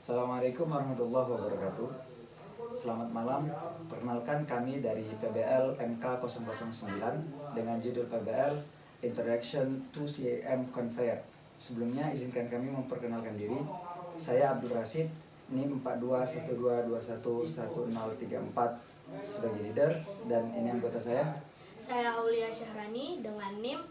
Assalamualaikum warahmatullahi wabarakatuh. Selamat malam. Perkenalkan kami dari PBL MK009 dengan judul PBL Introduction to CAM Conveyor. Sebelumnya izinkan kami memperkenalkan diri. Saya Abdul Rasid, NIM 4212111034 sebagai leader, dan ini anggota saya. Saya Aulia Syahrani dengan NIM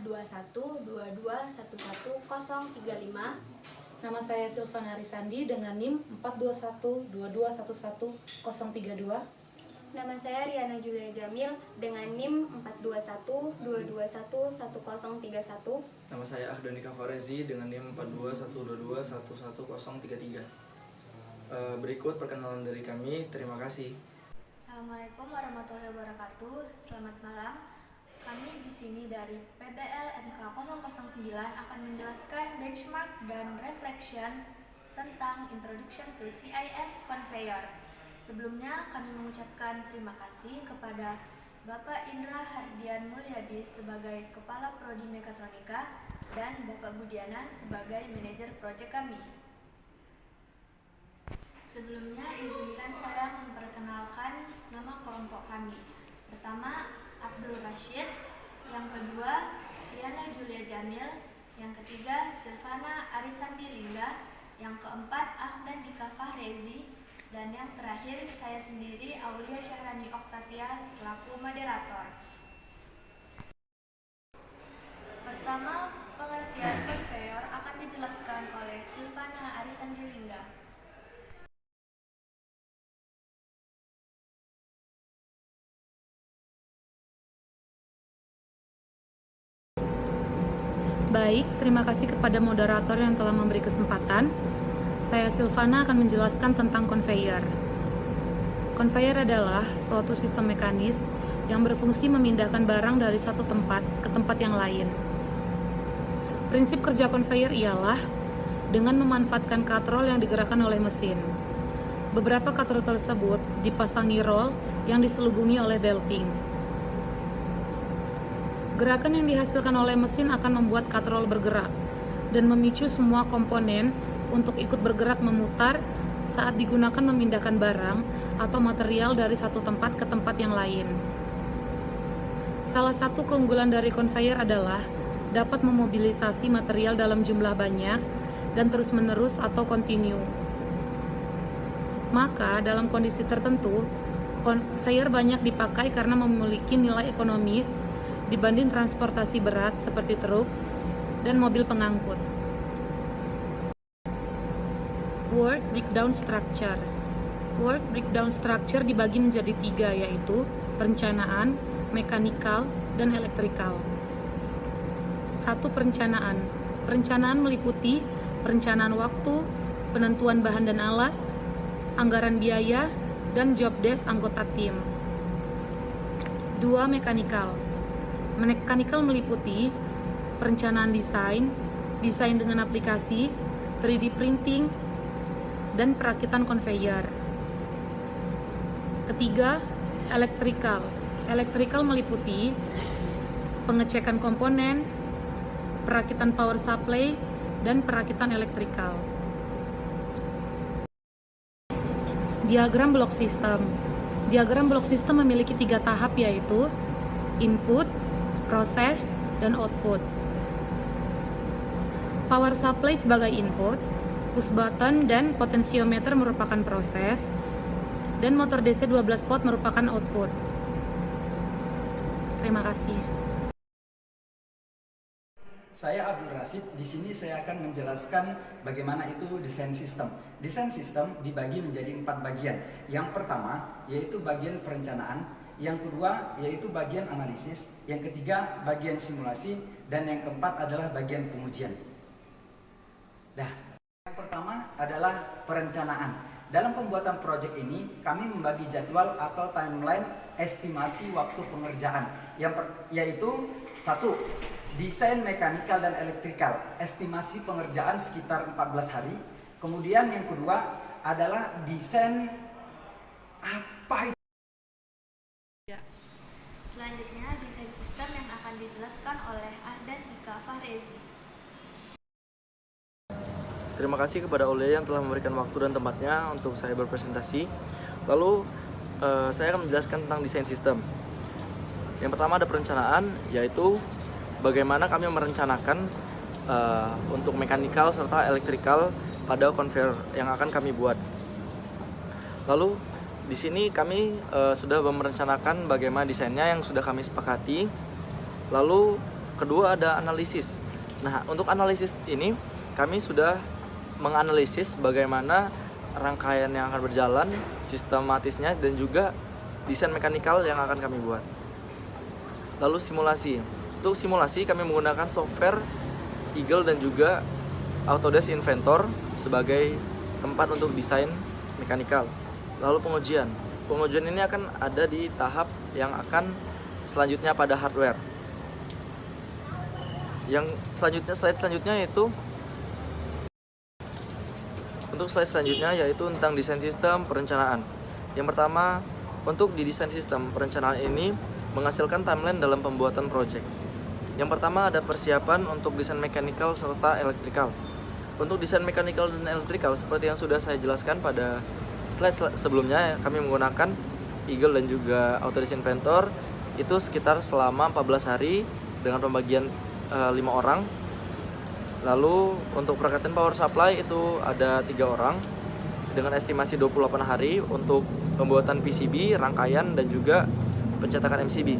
4212111035. Nama saya Silvana Arisandi dengan NIM 42122111032. Nama saya Riana Julia Jamil dengan NIM 42122111031. Nama saya Ahdoni Kafarezi dengan NIM 42122111033. Berikut perkenalan dari kami. Terima kasih. Assalamualaikum warahmatullahi wabarakatuh. Selamat malam. Kami di sini dari PBL MK009 akan menjelaskan benchmark dan reflection tentang Introduction to CAM Conveyor. Sebelumnya kami mengucapkan terima kasih kepada Bapak Indra Hardian Mulyadi sebagai Kepala Prodi Mekatronika dan Bapak Budiana sebagai Manajer Proyek kami. Sebelumnya izinkan saya memperkenalkan nama kelompok kami. Pertama, Abdul Rashid, yang kedua Riana Julia Jamil, yang ketiga Silvana Arisandi Lingga, yang keempat Ahdan Dika Fahrezi, dan yang terakhir saya sendiri Aulia Syahrani Oktavia selaku moderator. Pertama, pengertian conveyor akan dijelaskan oleh Silvana Arisandi Lingga. Baik, terima kasih kepada moderator yang telah memberi kesempatan. Saya Silvana akan menjelaskan tentang conveyor. Conveyor adalah suatu sistem mekanis yang berfungsi memindahkan barang dari satu tempat ke tempat yang lain. Prinsip kerja conveyor ialah dengan memanfaatkan katrol yang digerakkan oleh mesin. Beberapa katrol tersebut dipasangi roll yang diselubungi oleh belting. Gerakan yang dihasilkan oleh mesin akan membuat katrol bergerak dan memicu semua komponen untuk ikut bergerak memutar saat digunakan memindahkan barang atau material dari satu tempat ke tempat yang lain. Salah satu keunggulan dari conveyor adalah dapat memobilisasi material dalam jumlah banyak dan terus-menerus atau kontinu. Maka dalam kondisi tertentu, conveyor banyak dipakai karena memiliki nilai ekonomis dibanding transportasi berat seperti truk dan mobil pengangkut. Work breakdown structure. Work breakdown structure dibagi menjadi 3, yaitu perencanaan, mekanikal, dan elektrikal. 1. Perencanaan. Perencanaan meliputi perencanaan waktu, penentuan bahan dan alat, anggaran biaya, dan job desk anggota tim. 2. Mekanikal. Mekanikal meliputi perencanaan desain, desain dengan aplikasi, 3D printing, dan perakitan conveyor. 3. Elektrikal. Elektrikal meliputi pengecekan komponen, perakitan power supply, dan perakitan elektrikal. Diagram blok sistem. Diagram blok sistem memiliki 3 tahap, yaitu input, proses, dan output. Power supply sebagai input, push button dan potensiometer merupakan proses, dan motor DC 12 volt merupakan output. Terima kasih. Saya Abdul Rasid. Di sini saya akan menjelaskan bagaimana itu desain sistem. Desain sistem dibagi menjadi 4 bagian. Yang pertama yaitu bagian perencanaan, yang kedua yaitu bagian analisis, yang ketiga bagian simulasi, dan yang keempat adalah bagian pengujian. Nah, yang pertama adalah perencanaan. Dalam pembuatan proyek ini kami membagi jadwal atau timeline estimasi waktu pengerjaan, yaitu 1. Desain mekanikal dan elektrikal, estimasi pengerjaan sekitar 14 hari. Kemudian yang kedua adalah desain apa itu? Selanjutnya, desain sistem yang akan dijelaskan oleh Ahdan Dika Fahrezi. Terima kasih kepada Ole yang telah memberikan waktu dan tempatnya untuk saya berpresentasi. Lalu saya akan menjelaskan tentang desain sistem. Yang pertama ada perencanaan, yaitu bagaimana kami merencanakan untuk mekanikal serta elektrikal pada konveyor yang akan kami buat. Lalu di sini kami sudah merencanakan bagaimana desainnya yang sudah kami sepakati. Lalu kedua ada analisis. Nah, untuk analisis ini kami sudah menganalisis bagaimana rangkaian yang akan berjalan, sistematisnya, dan juga desain mekanikal yang akan kami buat. Lalu simulasi. Untuk simulasi kami menggunakan software Eagle dan juga Autodesk Inventor sebagai tempat untuk desain mekanikal. Lalu pengujian. Pengujian ini akan ada di tahap yang akan selanjutnya pada hardware. Yang selanjutnya, slide selanjutnya yaitu untuk slide selanjutnya yaitu tentang desain sistem perencanaan. Yang pertama, untuk di desain sistem perencanaan ini menghasilkan timeline dalam pembuatan proyek. Yang pertama ada persiapan untuk desain mekanikal serta elektrikal. Untuk desain mekanikal dan elektrikal seperti yang sudah saya jelaskan pada slide sebelumnya, kami menggunakan Eagle dan juga Autodesk Inventor itu sekitar selama 14 hari dengan pembagian 5 orang. Lalu untuk perangkatan power supply itu ada 3 orang dengan estimasi 28 hari untuk pembuatan PCB, rangkaian, dan juga pencetakan MCB.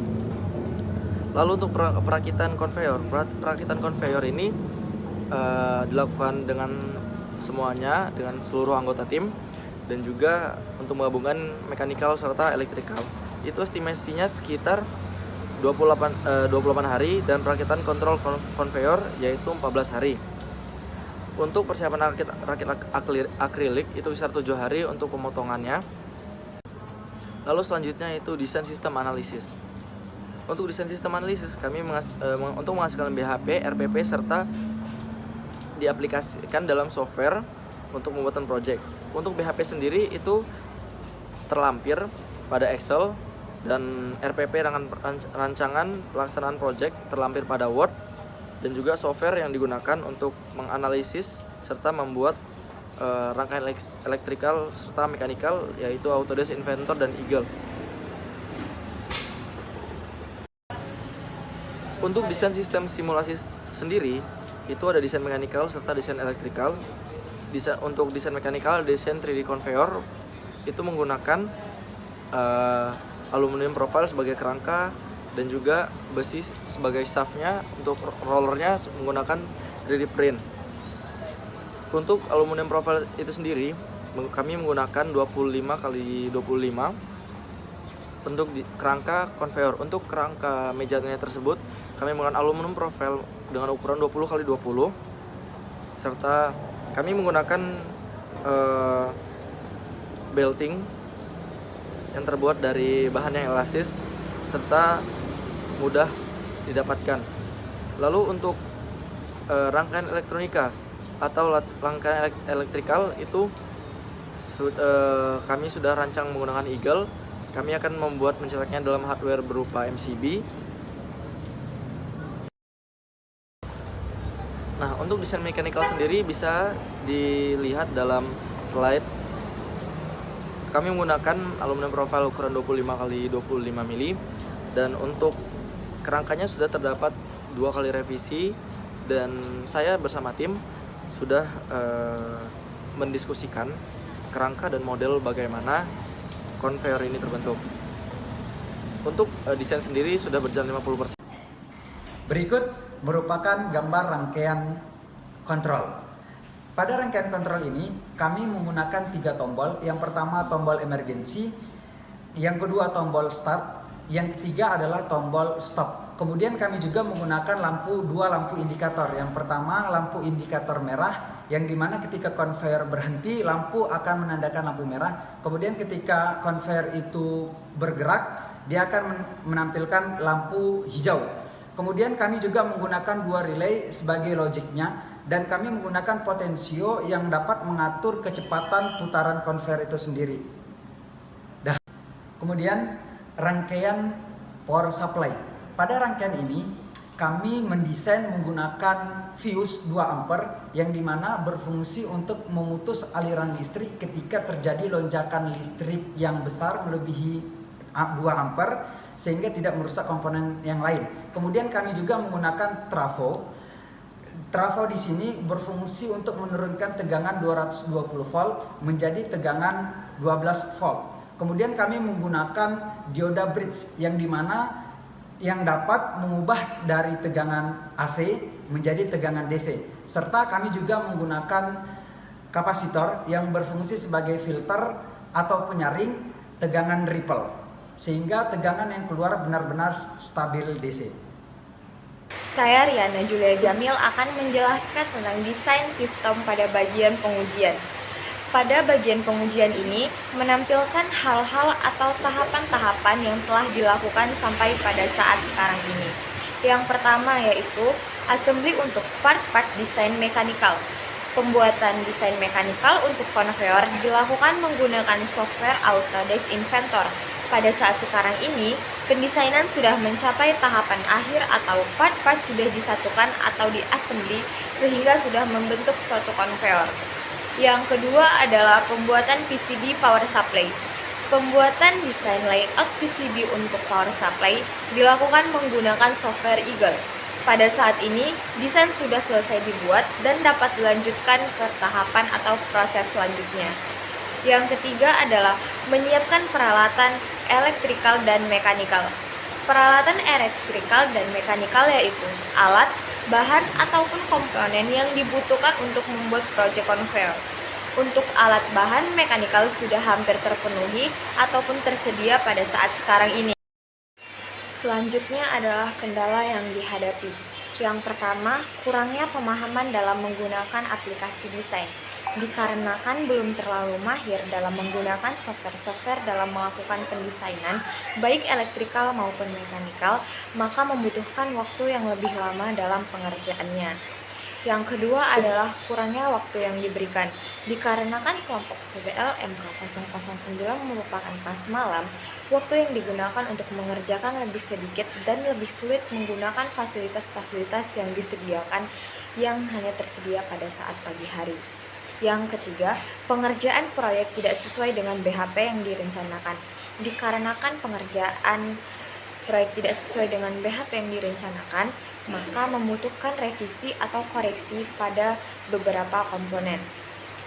Lalu untuk perakitan konveyor ini dilakukan dengan semuanya, dengan seluruh anggota tim, dan juga untuk menggabungkan mekanikal serta elektrikal. Itu estimasinya sekitar 28 hari, dan perakitan kontrol konveyor yaitu 14 hari. Untuk persiapan rakit akrilik itu sekitar 7 hari untuk pemotongannya. Lalu selanjutnya itu desain sistem analisis. Untuk desain sistem analisis kami untuk menghasilkan BHP, RPP, serta diaplikasikan dalam software untuk pembuatan project. Untuk BHP sendiri itu terlampir pada Excel, dan RPP rancangan pelaksanaan project terlampir pada Word, dan juga software yang digunakan untuk menganalisis serta membuat rangkaian elektrikal serta mekanikal yaitu Autodesk Inventor dan Eagle. Untuk desain sistem simulasi sendiri itu ada desain mekanikal serta desain elektrikal. Untuk desain mekanikal, desain 3D conveyor itu menggunakan aluminium profile sebagai kerangka dan juga besi sebagai shaftnya. Untuk rollernya menggunakan 3D print. Untuk aluminium profile itu sendiri kami menggunakan 25x25 untuk kerangka konveyor. Untuk kerangka mejanya tersebut kami menggunakan aluminium profile dengan ukuran 20x20, serta kami menggunakan belting yang terbuat dari bahan yang elastis serta mudah didapatkan. Lalu untuk rangkaian elektronika atau rangkaian elektrikal itu kami sudah rancang menggunakan Eagle. Kami akan membuat mencetaknya dalam hardware berupa MCB. Nah, untuk desain mechanical sendiri bisa dilihat dalam slide. Kami menggunakan aluminium profile ukuran 25x25 mm, dan untuk kerangkanya sudah terdapat 2 kali revisi, dan saya bersama tim sudah mendiskusikan kerangka dan model bagaimana konveyor ini terbentuk. Untuk desain sendiri sudah berjalan 50%. Berikut merupakan gambar rangkaian kontrol. Pada rangkaian kontrol ini kami menggunakan 3 tombol. Yang pertama tombol emergency, yang kedua tombol start, yang ketiga adalah tombol stop. Kemudian kami juga menggunakan dua lampu indikator. Yang pertama lampu indikator merah, yang dimana ketika konveyor berhenti lampu akan menandakan lampu merah. Kemudian ketika konveyor itu bergerak dia akan menampilkan lampu hijau. Kemudian kami juga menggunakan 2 relay sebagai logiknya, dan kami menggunakan potensio yang dapat mengatur kecepatan putaran konveyor itu sendiri. Kemudian rangkaian power supply. Pada rangkaian ini kami mendesain menggunakan fuse 2 ampere yang dimana berfungsi untuk memutus aliran listrik ketika terjadi lonjakan listrik yang besar melebihi 2 ampere sehingga tidak merusak komponen yang lain. Kemudian kami juga menggunakan trafo. Trafo di sini berfungsi untuk menurunkan tegangan 220 volt menjadi tegangan 12 volt. Kemudian kami menggunakan dioda bridge yang dimana yang dapat mengubah dari tegangan AC menjadi tegangan DC. Serta kami juga menggunakan kapasitor yang berfungsi sebagai filter atau penyaring tegangan ripple, sehingga tegangan yang keluar benar-benar stabil DC. Saya Riana Julia Jamil akan menjelaskan tentang desain sistem pada bagian pengujian. Pada bagian pengujian ini menampilkan hal-hal atau tahapan-tahapan yang telah dilakukan sampai pada saat sekarang ini. Yang pertama yaitu assembly untuk part-part desain mekanikal. Pembuatan desain mekanikal untuk konveyor dilakukan menggunakan software Autodesk Inventor. Pada saat sekarang ini, pendesainan sudah mencapai tahapan akhir atau part-part sudah disatukan atau diassembly sehingga sudah membentuk suatu konveyor. Yang kedua adalah pembuatan PCB power supply. Pembuatan desain layout PCB untuk power supply dilakukan menggunakan software Eagle. Pada saat ini, desain sudah selesai dibuat dan dapat dilanjutkan ke tahapan atau proses selanjutnya. Yang ketiga adalah menyiapkan peralatan elektrikal dan mekanikal. Peralatan elektrikal dan mekanikal yaitu alat, bahan ataupun komponen yang dibutuhkan untuk membuat proyek konveyor. Untuk alat bahan mekanikal sudah hampir terpenuhi ataupun tersedia pada saat sekarang ini. Selanjutnya adalah kendala yang dihadapi. Yang pertama, kurangnya pemahaman dalam menggunakan aplikasi desain. Dikarenakan belum terlalu mahir dalam menggunakan software-software dalam melakukan pendesainan, baik elektrikal maupun mekanikal, maka membutuhkan waktu yang lebih lama dalam pengerjaannya. Yang kedua adalah kurangnya waktu yang diberikan. Dikarenakan kelompok PBL MK009 merupakan kelas malam, waktu yang digunakan untuk mengerjakan lebih sedikit dan lebih sulit menggunakan fasilitas-fasilitas yang disediakan yang hanya tersedia pada saat pagi hari. Yang ketiga, pengerjaan proyek tidak sesuai dengan BHP yang direncanakan. Dikarenakan pengerjaan proyek tidak sesuai dengan BHP yang direncanakan, maka membutuhkan revisi atau koreksi pada beberapa komponen.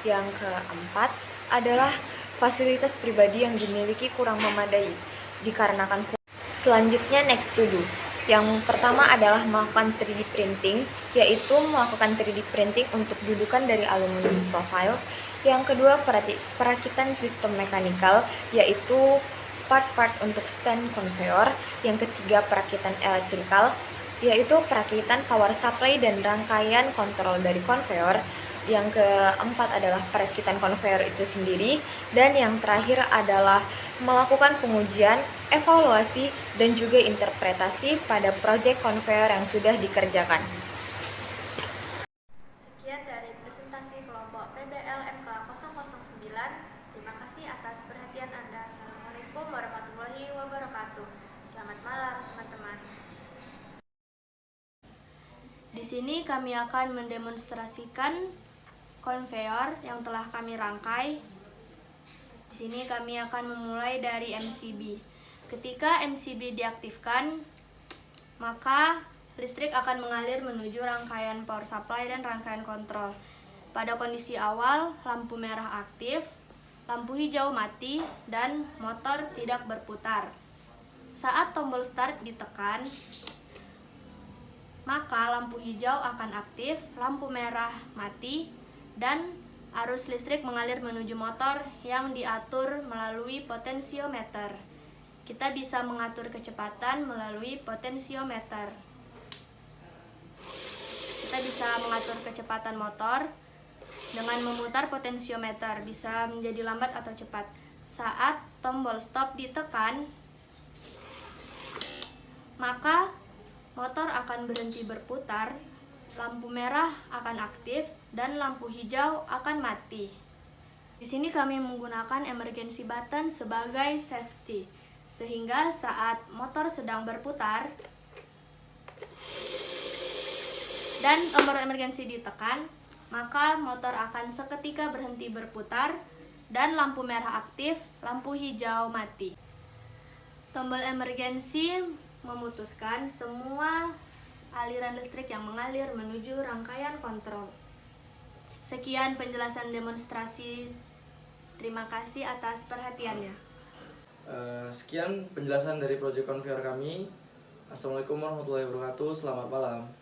Yang keempat adalah fasilitas pribadi yang dimiliki kurang memadai. Dikarenakan selanjutnya next to do. Yang pertama adalah melakukan 3D printing, yaitu melakukan 3D printing untuk dudukan dari aluminium profile. Yang kedua, perakitan sistem mekanikal, yaitu part-part untuk stand konveyor. Yang ketiga, perakitan elektrikal, yaitu perakitan power supply dan rangkaian kontrol dari konveyor. Yang keempat adalah perakitan konveyor itu sendiri. Dan yang terakhir adalah melakukan pengujian, evaluasi, dan juga interpretasi pada proyek konveyor yang sudah dikerjakan. Sekian dari presentasi kelompok PBL MK009. Terima kasih atas perhatian Anda. Assalamualaikum warahmatullahi wabarakatuh. Selamat malam teman-teman. Di sini kami akan mendemonstrasikan konveyor yang telah kami rangkai. Di sini kami akan memulai dari MCB. Ketika MCB diaktifkan, maka listrik akan mengalir menuju rangkaian power supply dan rangkaian kontrol. Pada kondisi awal, lampu merah aktif, lampu hijau mati, dan motor tidak berputar. Saat tombol start ditekan, maka lampu hijau akan aktif, lampu merah mati, dan arus listrik mengalir menuju motor yang diatur melalui potensiometer. Kita bisa mengatur kecepatan melalui potensiometer. Kita bisa mengatur kecepatan motor dengan memutar potensiometer, bisa menjadi lambat atau cepat. Saat tombol stop ditekan, maka motor akan berhenti berputar, lampu merah akan aktif, dan lampu hijau akan mati. Di sini kami menggunakan emergency button sebagai safety, sehingga saat motor sedang berputar, dan tombol emergensi ditekan, maka motor akan seketika berhenti berputar dan lampu merah aktif, lampu hijau mati. Tombol emergensi memutuskan semua aliran listrik yang mengalir menuju rangkaian kontrol. Sekian penjelasan demonstrasi. Terima kasih atas perhatiannya. Sekian penjelasan dari Project Conveyor kami. Assalamualaikum warahmatullahi wabarakatuh. Selamat malam.